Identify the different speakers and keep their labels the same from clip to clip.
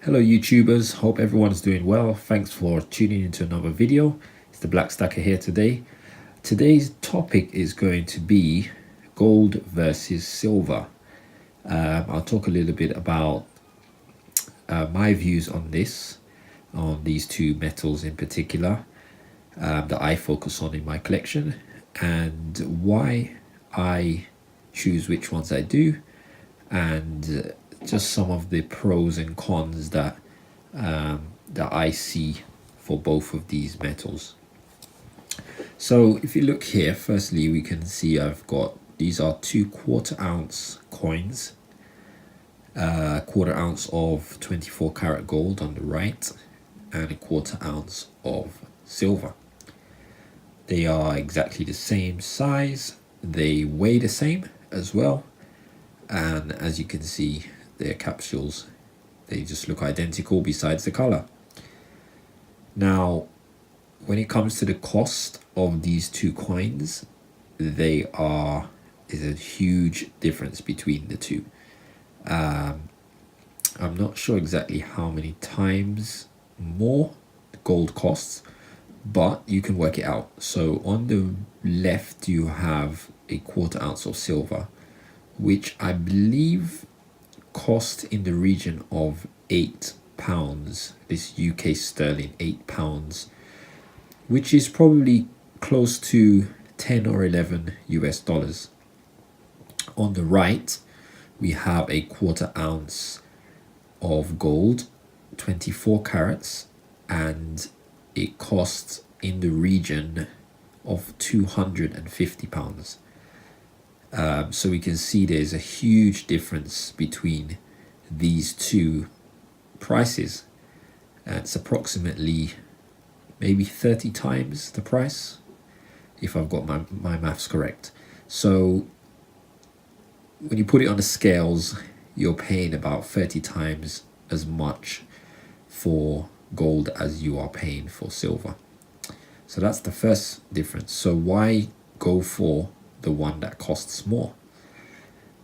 Speaker 1: Hello YouTubers, hope everyone's doing well. Thanks for tuning into another video. It's the Black Stacker here today. Today's topic is going to be gold versus silver. I'll talk a little bit about my views on these two metals in particular that I focus on in my collection, and why I choose which ones I do, and just some of the pros and cons that I see for both of these metals. So if you look here, firstly we can see I've got, these are 2/4 ounce coins, 1/4 ounce of 24 karat gold on the right, and 1/4 ounce of silver. They are exactly the same size, they weigh the same as well, and as you can see, their capsules, they just look identical besides the color. Now, when it comes to the cost of these two coins, there's a huge difference between the two. I'm not sure exactly how many times more gold costs, but you can work it out. So on the left you have a 1/4 ounce of silver, which I believe cost in the region of £8, this UK sterling, £8, which is probably close to 10 or 11 US dollars. On the right we have a 1/4 ounce of gold, 24 carats, and it costs in the region of £250. So we can see there's a huge difference between these two prices. It's approximately maybe 30 times the price, if I've got my maths correct. So when you put it on the scales, you're paying about 30 times as much for gold as you are paying for silver. So that's the first difference. So why go for the one that costs more?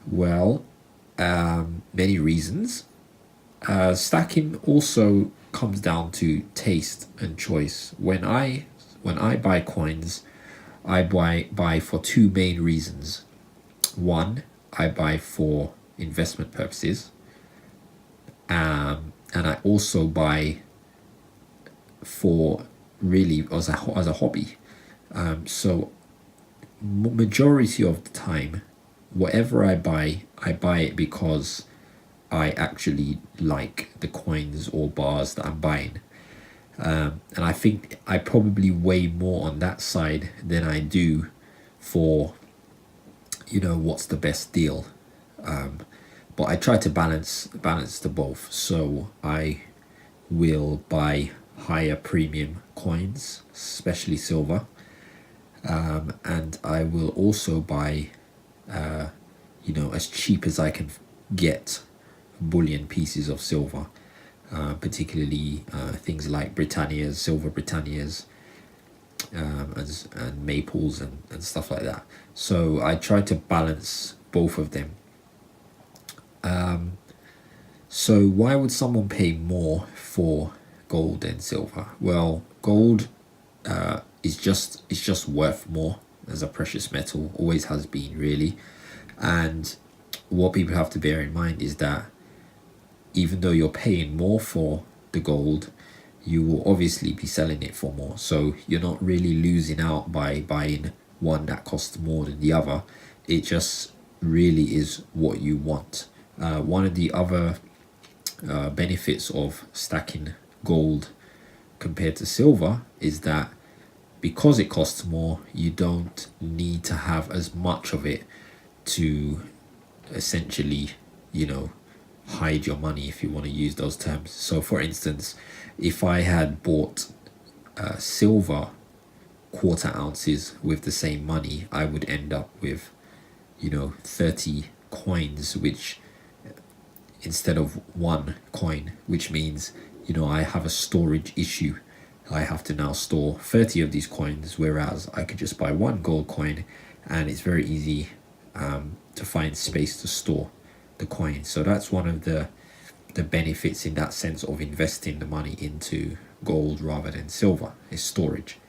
Speaker 1: Well, many reasons. Stacking also comes down to taste and choice. When I buy coins, I buy for two main reasons. One, I buy for investment purposes, and I also buy for really as a hobby. So majority of the time, whatever I buy it because I actually like the coins or bars that I'm buying. And I think I probably weigh more on that side than I do for, what's the best deal. But I try to balance the both. So I will buy higher premium coins, especially silver, and I will also buy as cheap as I can get bullion pieces of silver, particularly things like Britannias, silver Britannias, and maples and stuff like that. So I try to balance both of them. So why would someone pay more for gold than silver? Well, gold is just worth more as a precious metal, always has been, really. And what people have to bear in mind is that even though you're paying more for the gold, you will obviously be selling it for more. So you're not really losing out by buying one that costs more than the other. It just really is what you want. One of the other benefits of stacking gold compared to silver is that because it costs more, you don't need to have as much of it to essentially, hide your money, if you want to use those terms. So for instance, if I had bought silver 1/4 ounces with the same money, I would end up with 30 coins, which instead of one coin, which means I have a storage issue. I have to now store 30 of these coins, whereas I could just buy one gold coin, and it's very easy to find space to store the coin. So that's one of the the benefits in that sense of investing the money into gold rather than silver is storage.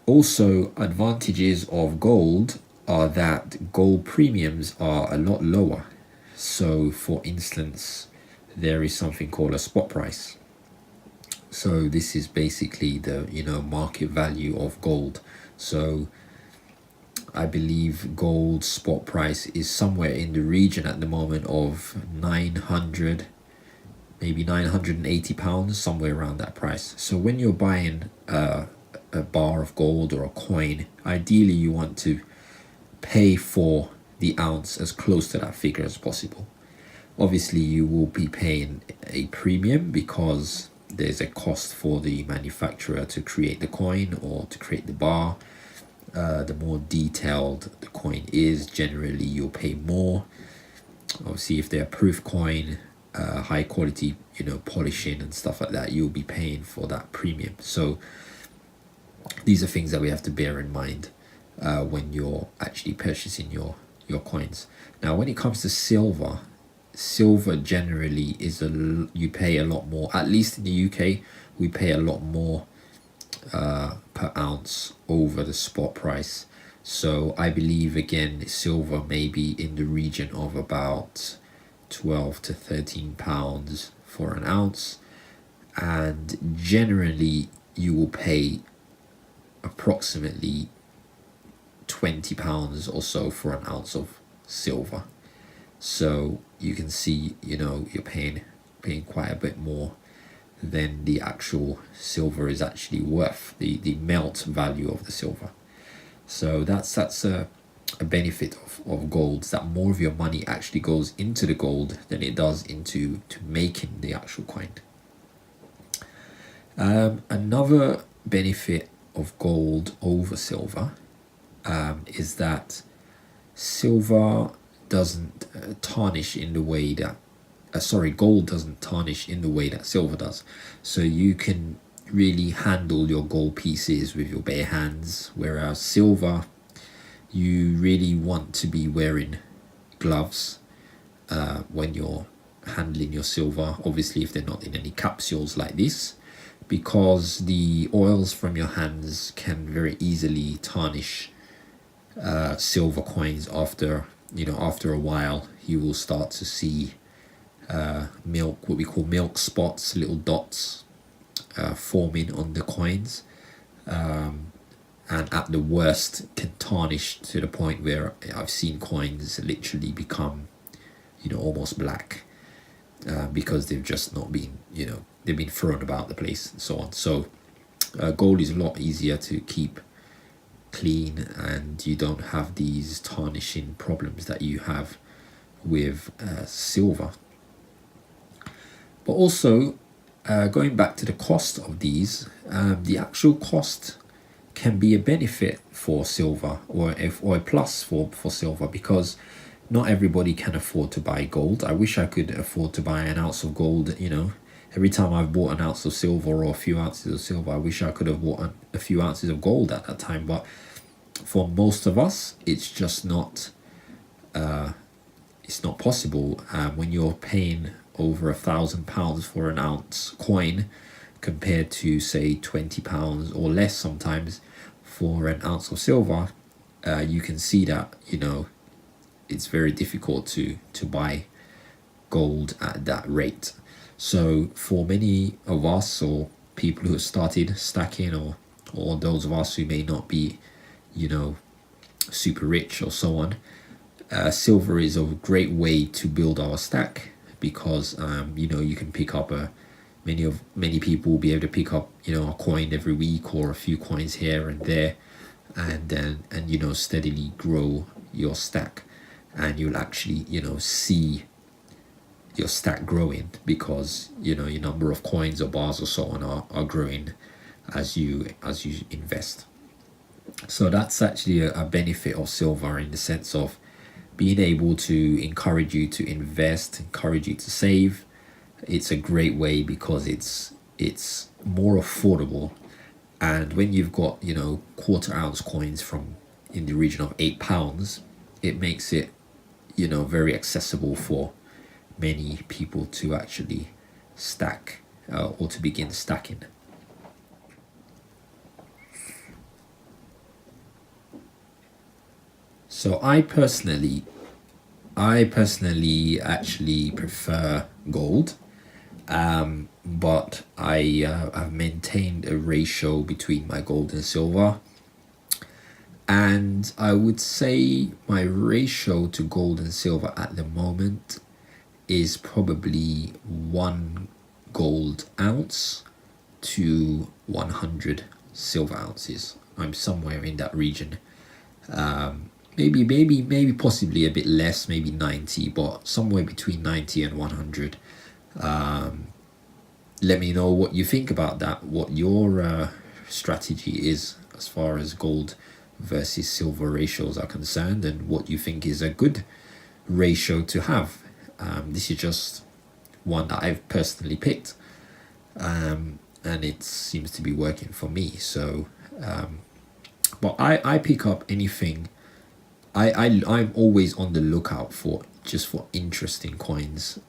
Speaker 1: Also, advantages of gold are that gold premiums are a lot lower. So, for instance, there is something called a spot price. So this is basically the market value of gold. So I believe gold spot price is somewhere in the region at the moment of 900, maybe £980, somewhere around that price. So when you're buying a bar of gold or a coin, ideally you want to pay for the ounce as close to that figure as possible. Obviously you will be paying a premium because there's a cost for the manufacturer to create the coin or to create the bar. The more detailed the coin is, generally you'll pay more. Obviously if they're proof coin, high quality, polishing and stuff like that, you'll be paying for that premium. So these are things that we have to bear in mind when you're actually purchasing your coins. Now when it comes to silver generally is you pay a lot more. At least in the UK we pay a lot more per ounce over the spot price. So I believe again silver may be in the region of about 12 to 13 pounds for an ounce, and generally you will pay approximately 20 pounds or so for an ounce of silver. So you can see you're paying quite a bit more than the actual silver is actually worth, the melt value of the silver. So that's a benefit of gold, that more of your money actually goes into the gold than it does into making the actual coin. Another benefit of gold over silver is that silver doesn't tarnish in the way that gold doesn't tarnish in the way that silver does. So you can really handle your gold pieces with your bare hands, whereas silver, you really want to be wearing gloves when you're handling your silver, obviously if they're not in any capsules like this, because the oils from your hands can very easily tarnish silver coins. After a while you will start to see what we call milk spots, little dots forming on the coins, and at the worst can tarnish to the point where I've seen coins literally become almost black because they've just not been they've been thrown about the place and so on. So gold is a lot easier to keep clean, and you don't have these tarnishing problems that you have with silver. But also going back to the cost of these, the actual cost can be a benefit for silver, or a plus for silver, because not everybody can afford to buy gold. I wish I could afford to buy an ounce of gold. Every time I've bought an ounce of silver or a few ounces of silver, I wish I could have bought a few ounces of gold at that time. But for most of us, it's just not it's not possible. When you're paying over £1,000 for an ounce coin compared to say £20 or less sometimes for an ounce of silver, you can see that it's very difficult to buy gold at that rate. So for many of us, or people who have started stacking, or those of us who may not be super rich or so on, silver is a great way to build our stack, because you can pick up many people will be able to pick up a coin every week or a few coins here and there, and steadily grow your stack, and you'll actually see your stack growing, because your number of coins or bars or so on are growing as you invest. So that's actually a benefit of silver, in the sense of being able to encourage you to invest, encourage you to save. It's a great way because it's more affordable, and when you've got quarter ounce coins from in the region of £8, it makes it very accessible for many people to actually stack or to begin stacking. So I personally actually prefer gold, but I've maintained a ratio between my gold and silver. And I would say my ratio to gold and silver at the moment is probably 1 gold ounce to 100 silver ounces. I'm somewhere in that region. Maybe possibly a bit less, maybe 90, but somewhere between 90 and 100. Let me know what you think about that, what your strategy is as far as gold versus silver ratios are concerned, and what you think is a good ratio to have. This is just one that I've personally picked, and it seems to be working for me. So, but I pick up anything. I'm always on the lookout for interesting coins.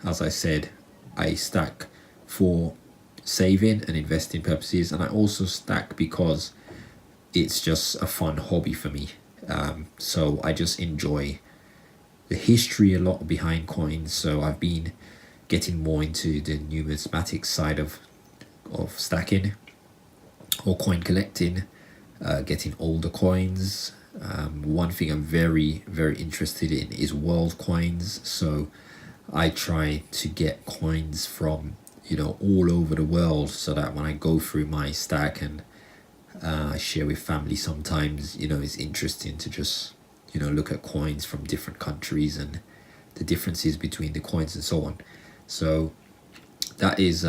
Speaker 1: As I said, I stack for saving and investing purposes, and I also stack because it's just a fun hobby for me. So I just enjoy the history a lot behind coins. So I've been getting more into the numismatic side of stacking or coin collecting, getting older coins. One thing I'm very, very interested in is world coins. So I try to get coins from all over the world, so that when I go through my stack and I share with family sometimes, it's interesting to just look at coins from different countries and the differences between the coins and so on. So that is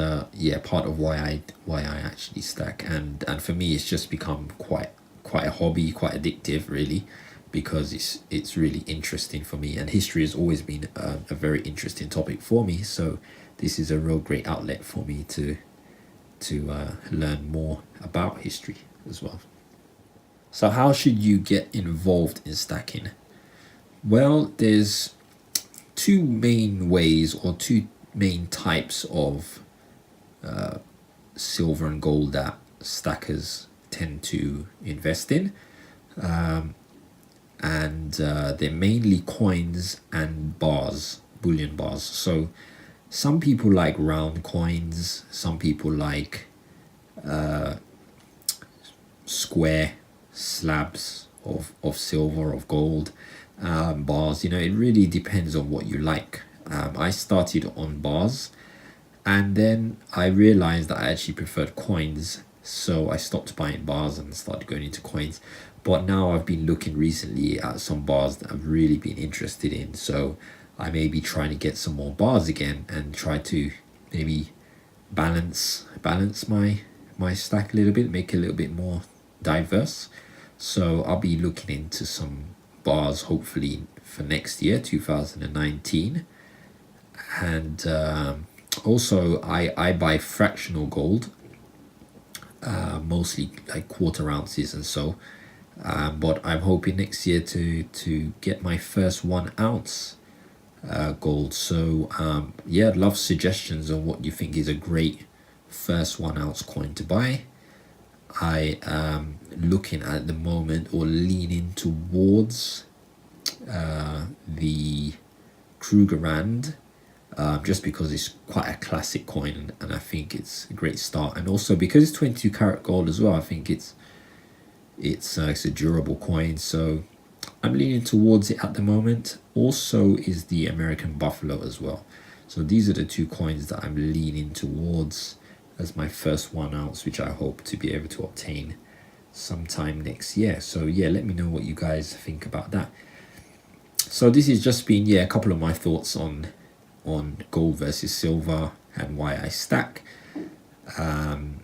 Speaker 1: part of why I actually stack, and for me it's just become quite a hobby, quite addictive really, because it's really interesting for me, and history has always been a very interesting topic for me. So this is a real great outlet for me to learn more about history as well. So how should you get involved in stacking? Well, there's two main ways or two main types of silver and gold that stackers tend to invest in, and they're mainly coins and bars, bullion bars. So some people like round coins, some people like square slabs of silver, of gold, bars. It really depends on what you like. I started on bars, and then I realized that I actually preferred coins, so I stopped buying bars and started going into coins. But now I've been looking recently at some bars that I've really been interested in, so I may be trying to get some more bars again and try to maybe balance my stack a little bit, make it a little bit more diverse. So I'll be looking into some bars hopefully for next year, 2019. And also I buy fractional gold, mostly like quarter ounces and so. But I'm hoping next year to get my first 1 ounce gold. So I'd love suggestions on what you think is a great first 1 ounce coin to buy. I am looking at the moment, or leaning towards the Krugerrand, just because it's quite a classic coin, and I think it's a great start, and also because it's 22 karat gold as well. I think it's a durable coin, so I'm leaning towards it at the moment. Also is the American Buffalo as well. So these are the two coins that I'm leaning towards as my first 1 ounce, which I hope to be able to obtain sometime next year. So let me know what you guys think about that. So this has just been a couple of my thoughts on gold versus silver and why I stack. And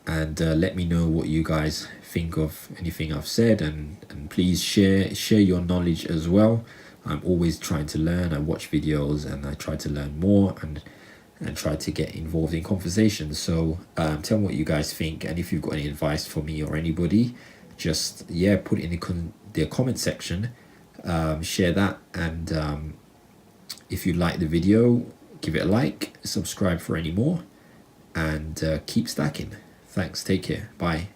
Speaker 1: let me know what you guys think of anything I've said, and please share your knowledge as well. I'm always trying to learn. I watch videos and I try to learn more and try to get involved in conversations. So tell me what you guys think, and if you've got any advice for me or anybody, just put it in the comment section. share that, and if you like the video, give it a like, subscribe for any more, and keep stacking. Thanks, take care, bye.